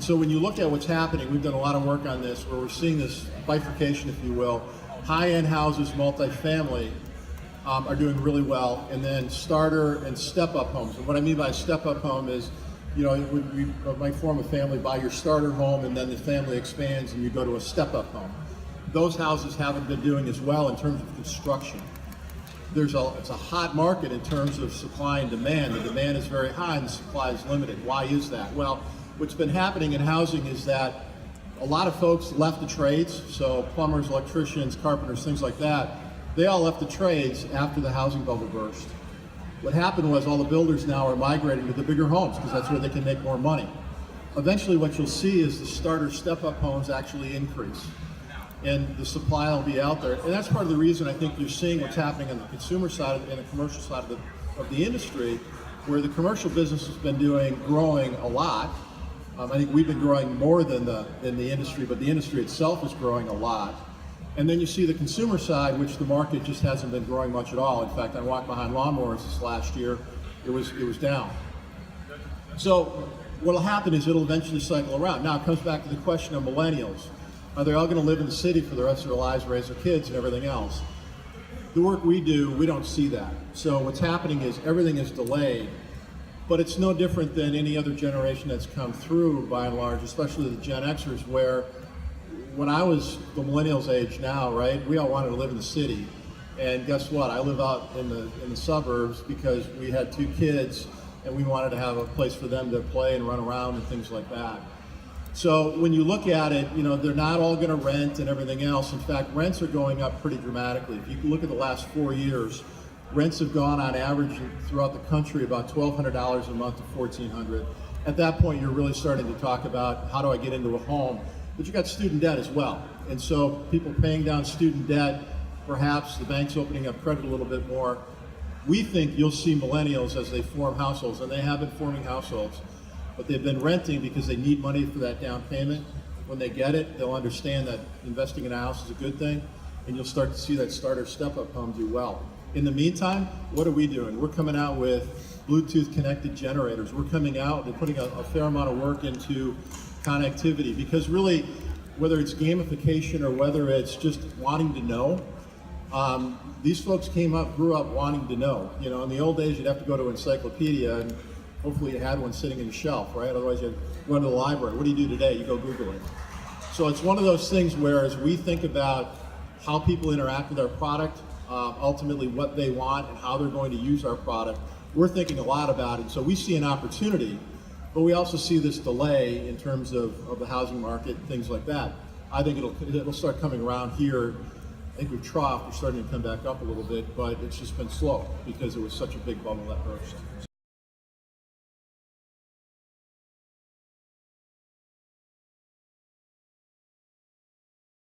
And so when you look at what's happening, we've done a lot of work on this, where we're seeing this bifurcation, if you will. High-end houses, multifamily, are doing really well, and then starter and step-up homes. And what I mean by step-up home is, you know, it might form a family, buy your starter home, and then the family expands and you go to a step-up home. Those houses haven't been doing as well in terms of construction. It's a hot market in terms of supply and demand. The demand is very high and the supply is limited. Why is that? Well, what's been happening in housing is that a lot of folks left the trades, so plumbers, electricians, carpenters, things like that, they all left the trades after the housing bubble burst. What happened was all the builders now are migrating to the bigger homes because that's where they can make more money. Eventually what you'll see is the starter step-up homes actually increase, and the supply will be out there. And that's part of the reason I think you're seeing what's happening on the consumer side and the commercial side of the industry, where the commercial business has been growing a lot. I think we've been growing more than the industry, but the industry itself is growing a lot. And then you see the consumer side, which the market just hasn't been growing much at all. In fact, I walked behind lawnmowers this last year, it was down. So what'll happen is it'll eventually cycle around. Now it comes back to the question of millennials. Are they all going to live in the city for the rest of their lives, raise their kids and everything else? The work we do, we don't see that. So what's happening is everything is delayed, but it's no different than any other generation that's come through by and large, especially the Gen Xers, where when I was the millennials age now, right, we all wanted to live in the city. And guess what? I live out in the suburbs because we had 2 kids and we wanted to have a place for them to play and run around and things like that. So when you look at it, you know, they're not all going to rent and everything else. In fact, rents are going up pretty dramatically. If you look at the last 4 years, rents have gone on average throughout the country about $1,200 a month to $1,400. At that point, you're really starting to talk about how do I get into a home? But you got student debt as well. And so people paying down student debt, perhaps the bank's opening up credit a little bit more. We think you'll see millennials as they form households, and they have been forming households, but they've been renting because they need money for that down payment. When they get it, they'll understand that investing in a house is a good thing, and you'll start to see that starter step-up home do well. In the meantime, what are we doing? We're coming out with Bluetooth connected generators. We're coming out and putting a fair amount of work into connectivity, because really, whether it's gamification or whether it's just wanting to know, these folks grew up wanting to know. You know, in the old days, you'd have to go to an encyclopedia, and hopefully you had one sitting in the shelf, right? Otherwise, you'd run to the library. What do you do today? You go Google it. So it's one of those things where, as we think about how people interact with our product, ultimately what they want and how they're going to use our product, we're thinking a lot about it. So we see an opportunity, but we also see this delay in terms of the housing market, things like that. I think it'll start coming around here. I think we've troughed, we're starting to come back up a little bit, but it's just been slow because it was such a big bubble that burst.